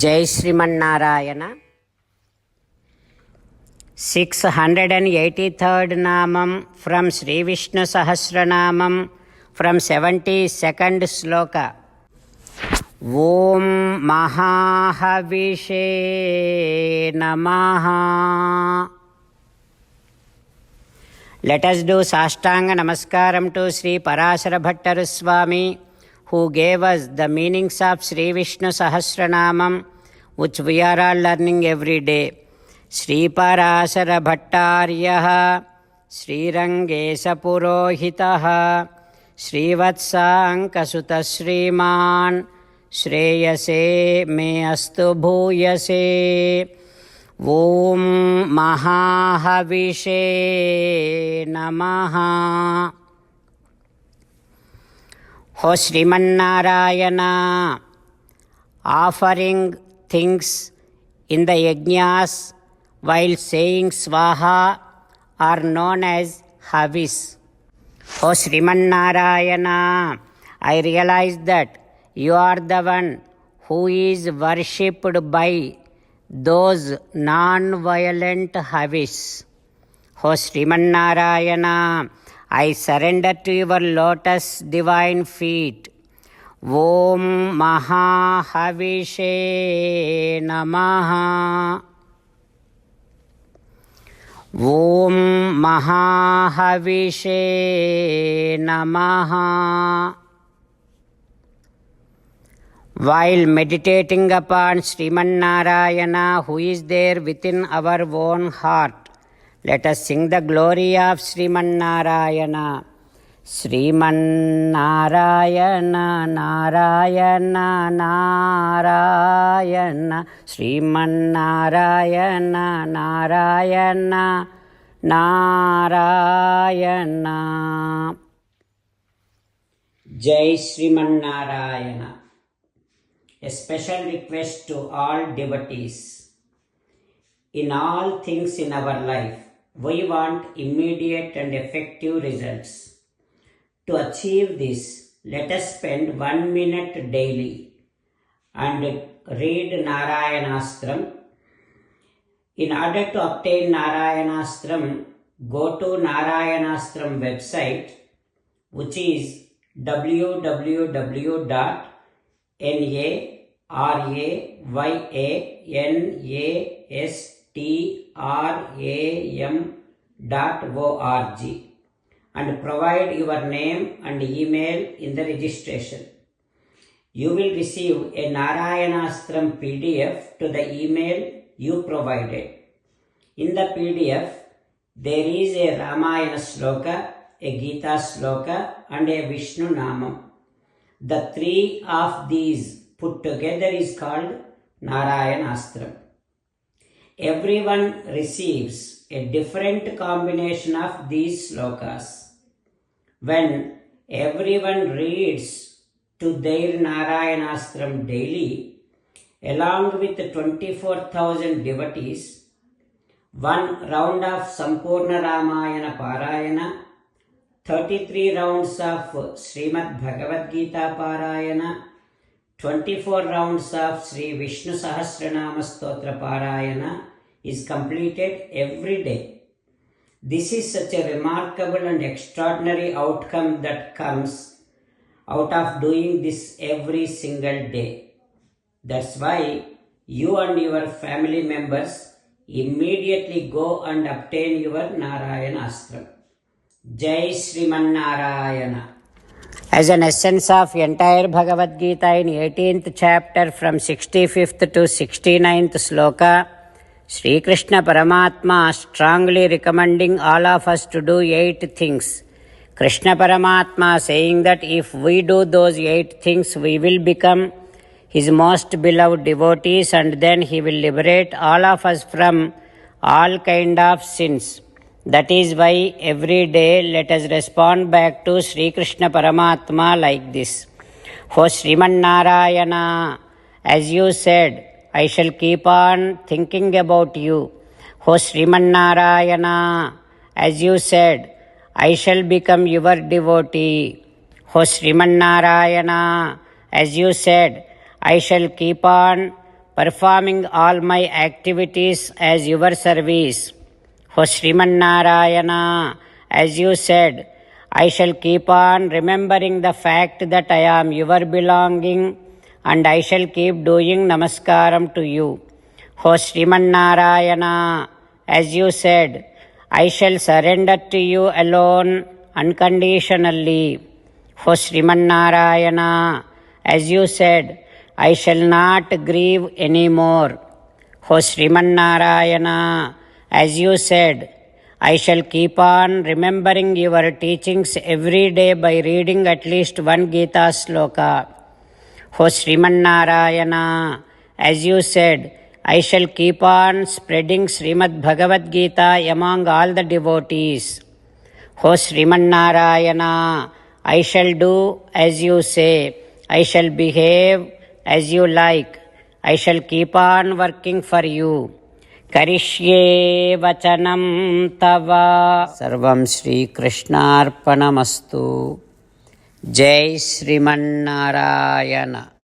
జై శ్రీమన్నారాయణ. 683rd నామం from Shri Vishnu Sahasranamam from 72nd శ్లోక. ఓం మహాహవిషే నమః. Let us do Sashtanga Namaskaram to Sri Parashara Bhattaru Swami, who gave us the meanings of Sri Vishnu Sahasranamam, which we are all learning every day. Sri Parashara Bhattaryah, Sri Rangesa Purohitaha, Sri Vatsankasuta Sriman, Shreyase me astu bhuyase. ఓం మహాహవిషే నమః. హో Srimannarayana, offering things in the yajnas while saying swaha are known as havis. O Srimannarayana, I realise that you are the one who is worshipped by those non-violent havis. O Srimannarayana, I surrender to your lotus divine feet. Om Mahahavishe Namaha. Om Mahahavishe Namaha. While meditating upon Srimannarayana, who is there within our own heart, let us sing the glory of Srimannarayana. Srimannarayana, Narayana, Narayana, Srimannarayana, Narayana, Narayana. Jai Srimannarayana. A special request to all devotees. In all things in our life, we want immediate and effective results. To achieve this, let us spend 1 minute daily and read Narayanastram. In order to obtain Narayanastram, go to Narayanastram website, which is www.narayanastram.org and provide your name and email in the registration. You will receive a Narayanastram PDF to the email you provided. In the PDF, there is a Ramayana Sloka, a Gita Sloka and a Vishnu Namam. The three of these put together is called Narayanastram. Everyone receives a different combination of these slokas. When everyone reads to their Narayanastram daily, along with 24,000 devotees, one round of Sampurna Ramayana Parayana, 33 rounds of Srimad Bhagavad Gita Parayana, 24 rounds of Sri Vishnu Sahasranama Stotra Parayana is completed every day. This is such a remarkable and extraordinary outcome that comes out of doing this every single day. That's why you and your family members immediately go and obtain your Narayanastram. Jai Srimannarayana. As an essence of entire Bhagavad Gita in 18th chapter from 65th to 69th sloka, Sri Krishna Paramatma strongly recommending all of us to do 8 things. Krishna Paramatma saying that if we do those 8 things, we will become his most beloved devotees and then he will liberate all of us from all kind of sins. That is why every day let us respond back to Sri Krishna Paramatma like this. O Srimannarayana, as you said, I shall keep on thinking about you. O Srimannarayana, as you said, I shall become your devotee. O Srimannarayana, as you said, I shall keep on performing all my activities as your service. O Srimannarayana, as you said, I shall keep on remembering the fact that I am your belonging, and I shall keep doing namaskaram to you. O Srimannarayana, as you said, I shall surrender to you alone unconditionally. O Srimannarayana, as you said, I shall not grieve anymore. O Srimannarayana, as you said, I shall keep on remembering your teachings every day by reading at least one Gita sloka. O Srimannarayana, as you said, I shall keep on spreading Srimad Bhagavad Gita among all the devotees. O Srimannarayana, I shall do as you say. I shall behave as you like. I shall keep on working for you. Karishye vachanam tava. Sarvam Shri Krishnarpanamastu. Jai Srimannarayana.